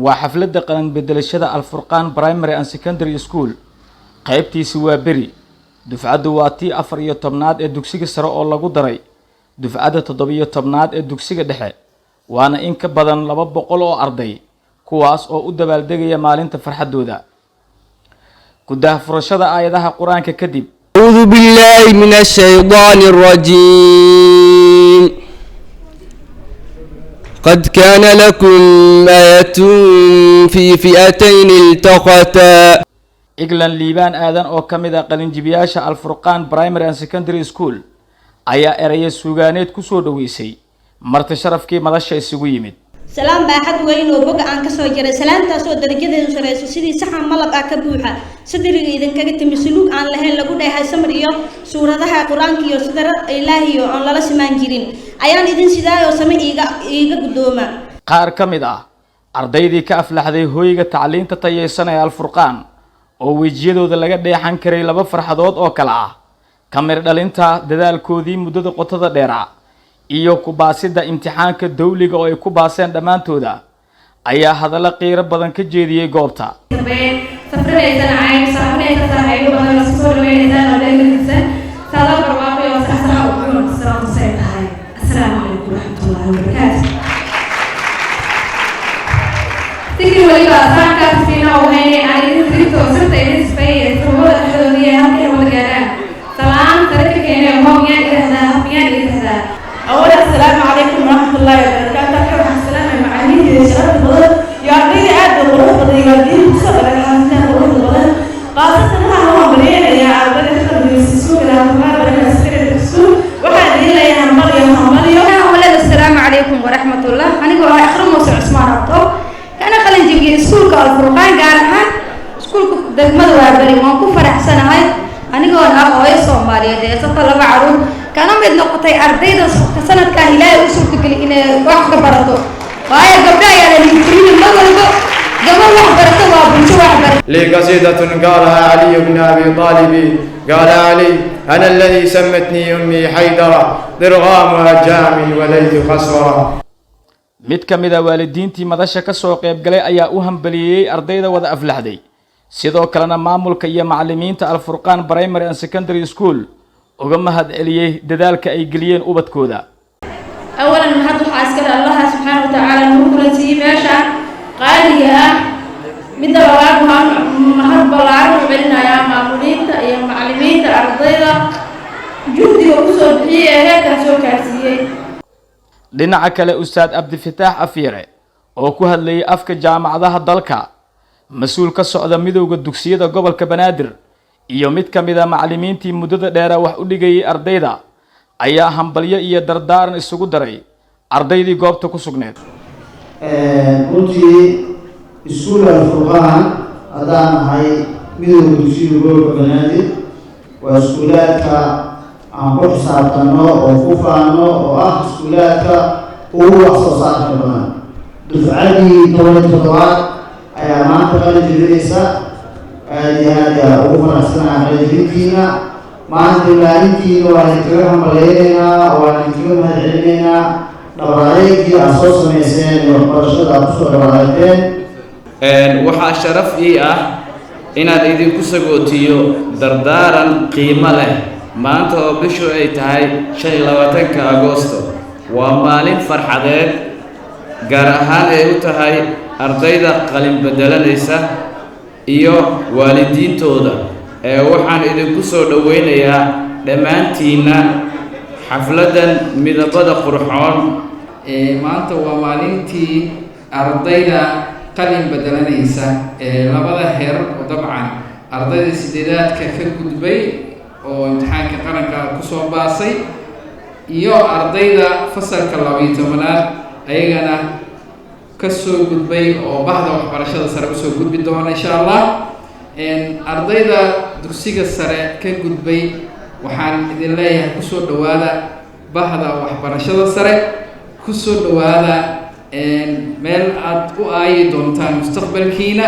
waa xafladda qaran bedelashada Al-Furqan Primary and Secondary School qaybtiisa waa beri dufcadu waa tii 14aad ee dugsiga sare oo lagu daray dufcada 17aad ee dugsiga dhexe waana in ka badan 200 oo arday kuwaas oo u dabaaldegaya maalinta farxadooda ku daahfurashada aayadaha quraanka kadib أعوذ بالله من الشيطان الرجيم قد كان لكم آية في فئتين التقتا إغلان ليبان آذان أو كمدا قلن جبياشا الفرقان برايمري and secondary school أيا إريا سوغانيت كسو دويسي مرت شرف كي مدشا يسيغو يمد سلام باحد وين وبقى عن كسو جرى سلام تاسو درجة سريسو سيدي سحا ملق أكبوحا صدري إذن كاكت مسلوك عن لهين لقو دايها سمريو سورة داها قرآن كيو صدر إلهيو عن لالا سمان جيرين أيان إذن سيدايو سمي إيغا قدوما قار كمدا أردايدي كأفلحدي هويغا تعلين تتايسانا الفرقان oo wejiyadooda laga dheexan karay laba farxadood oo kala ah kamir dhalinta dadaalkoodii muddada qotada dheer iyo ku baasida imtixaanka dawliga oo ay ku baaseen dhamaantooda ayaa hadallo qiiro badan ka jeediyay goobta تكي وليبا أسرانك فينا وهيني عايزين تريدو سرطة إليس فاية تربوضة الحدودية هكذا ودقانا سلام تركك هنا وهم ميان إلهدا أولا السلام عليكم ورحمة الله وبركاته كيف السلام المعلمين في شرف البلد يعطيني عاد الغروب بدي يقدم بسبب الحاسين الغروب البلد خاصة أنها هو مرينا يا عبد الله من السوق إلى أمام بين السكر السوق وحد إلى يا مريم أولا السلام عليكم ورحمة الله أنا أقول أخرم موسى عثمان عبدو أنا خلينا نجيب سكولك الفرقان قالها سكولك دقمة وابري ما كو فرح سنة هاي أنا قول أخوي صومالي ده تطلع عروض كانوا من نقطة أرضي ده سنة كهلاء وصل تقولي إن واحد برضو وهاي قبل يا اللي يجرين المغرب قبل واحد برضو وابنشوا واحد لي قصيدة قالها علي بن أبي طالب قال علي أنا الذي سمتني أمي حيدرة ضرغامها جامل وليت خسورة mid kamida waalidiintii madasha ka soo qayb galay ayaa u hambaliyay ardayda wada aflaxday sidoo kalena maamulka iyo macallimiinta Al-Furqan Primary and Secondary School uga mahad celiyay dadaalka ay galiyeen ubadkooda أولاً محض حاسكال الله سبحانه وتعالى نقول سيماشا قاليها من دلوقتها محض بلعب بيننا يا معلمين يا معلمين أرضية جهدي وصول هي هيك سو كارسية dhinaca kale ustaad Abdifataax Afiire oo ku hadlayay afka jaamacadaha dalka mas'uul ka socda midowga dugsiyada gobolka Banaadir iyo mid kamida macallimiintii muddada dheer wax u dhigayay ardayda ayaa hambalyo iyo dardaaran isugu daray ardaydii goobta ku sugneed runtii iskuulka Al-Furqan hadaan ahay midowga dugsiyada gobolka Banaadir waa iskuulaadka aan ku xisaabtano oo ku faano oo ah iskuulaadka ugu wax soo saarka badan dufcadii 17aad ayaa maanta qalin jebinaysa aad iyo aad ugu faraxsanahay qalin-jebintiina maanta maalintiina waan kaga hambaleynaynaa waan kaga mahadcelinaynaa dhawaaqeydii aad soo samayseen iyo waxbarashada aad kusoo dhawaaqeen waxaa sharaf ii ah inaad idinku sagootiyo dardaaran qiimo leh maanta oo bishu ay tahay 25 Agoosto waa maalin farxadeed gaar ahaan ay u tahay ardayda qalin bedelanaysa iyo waalidiintooda waxaan idinku soo dhaweynayaa dhammaantiina xafladan midabada qurxoon maanta waa maalintii ardayda qalin bedelanaysa labada heer oo dabcan ardayda sideedaadka ka gudbay oo imtixaanka qaranka ku soo baasay iyo ardayda fasalka 12aad ayagana ka soo gudbay oo bahda waxbarashada sare u soo gudbi doona insha Allah ardayda dugsiga sare ka gudbay waxaan idin leeyahay ku soo dhawaada bahda waxbarashada sare ku soo dhawaada meel aad u aayi doontaan mustaqbalkiina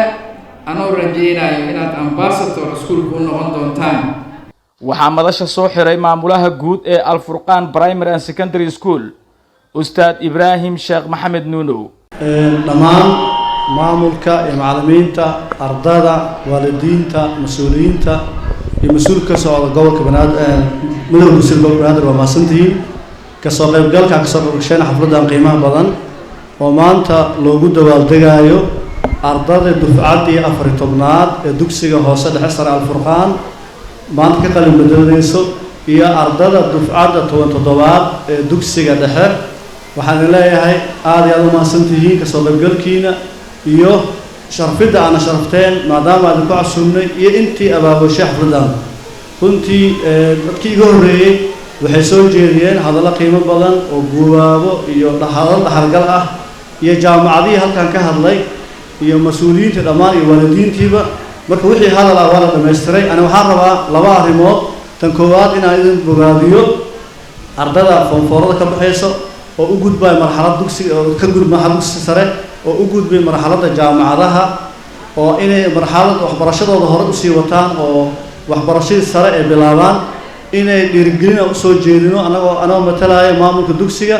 anoo rajaynayo inaad ambassador iskuulka u noqon doontaan. waxaa madasha soo xiray maamulaha guud ee Al-Furqaan Primary and Secondary School Ustaad Ibrahim Sheekh Maxamed Nuunow. dhammaan maamulka iyo macallimiinta ardada waalidiinta mas'uuliyiinta iyo mas'uulka socda gobolka Banaadir midowga dugsiga gobolka Banaadir waa maasantihiin kasoo qaybgalka kasoo qaybgashay xafladan qiimaha badan oo maanta loogu dawaaldegaayo ardada dufcadii 14aad ee dugsiga hoose dhexe sare Al-Furqaan maanta ka qalin bedelayso iyo ardada dufcadda 17aad ee dugsiga dhexe waxaan leeyahay aad iyo aad u maasantihiin kasoo qaybgalkiina iyo sharfida aan sharafteen maadaama aad ku casuumnay iyo intii abaabushay xafladan runtii dadkii iga horeeyay waxay soo jeediyeen hadallo qiimo badan oo guubaabo iyo dhaxalgal ah iyo jaamacadii halkan ka hadlay iyo mas'uuliyiinta dhammaan iyo waalidiintiiba marka wixii hadal ah waa la dhameystiray ana waxaan rabaa laba arrimood tan koowaad inaan idin bogaadiyo ardada foomfoorada ka baxayso oo u gudbay marxalad dugsiga oo ka gudbay marxalad dugsiga sare oo u gudbay marxaladda jaamacadaha oo inay marxalad waxbarashadooda hore u sii wataan oo waxbarashadii sare ay bilaabaan inay dhiirigelin u soo jeedino anagoo matalaya maamulka dugsiga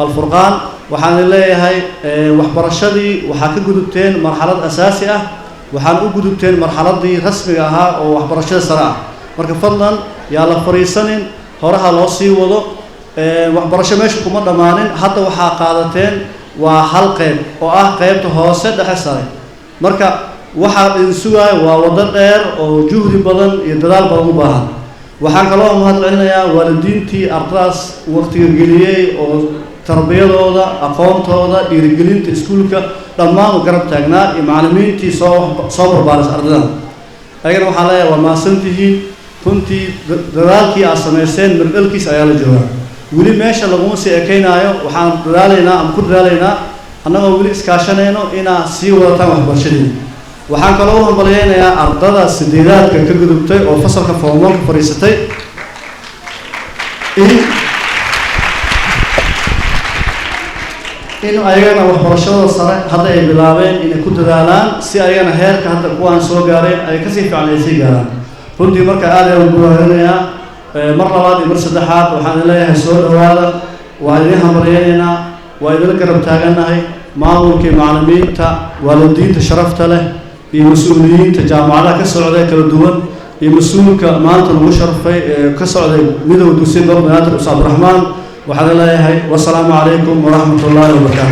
Al-Furqaan waxaan leeyahay waxbarashadii waxaa ka gudubteen marxalad asaasi ah waxaan u gudubteen marxaladii rasmiga ahaa oo waxbarashada sare ah marka fadlan yaa la fariisanin horaha loo sii wado waxbarasho meesha kuma dhamaanin hadda waxaa qaadateen waa hal qayb oo ah qaybta hoose dhexe sare marka waxaa idin sugaya waa wado dheer oo juhdi badan iyo dadaal badan u baahan waxaan kaloo mahadcelinayaa waalidiintii ardadaas waqtiga geliyey oo tarbiyadooda aqoontooda dhiirigelinta iskuulka dhammaan garab taagnaa iyo macallimiintii soo barbaaris ardadan ayagana waxaan leeyahay waa maasantihiin runtii dadaalkii aad samayseen mirdhalkiis ayaa la joogaa weli meesha laguma sii ekeynaayo waxaan dadaalaynaa ama ku dadaalaynaa annagoo weli iskaashanayno inaad sii wadataan waxbarashadeena waxaan kaloo u hambaliyeynayaa ardada sideedaadka ka gudubtay oo fasalka form 1 ka fadhiisatay in ayagana waxbarashada sare hadda ay bilaabeen inay ku dadaalaan si ayagana heerka hadda kuwaan soo gaareen ay kasii fiican ay sii gaaraan runtii marka aad ayaan ugu wareerinayaa mar labaad iyo mar saddexaad waxaan leeyahay soo dhawaada waa idin hambaliyeynaynaa waa idin garab taagannahay maamulka iyo macallimiinta waalidiinta sharafta leh iyo mas'uuliyiinta jaamacadaha ka socday kala duwan iyo mas'uulka maanta lagu sharfay ka socday midowga dugsiga gobolka Banaadir Ustaad Abdiraxmaan waxaan leeyahay wassalaamu calaykum waraxmatullaahi wabarakaatuh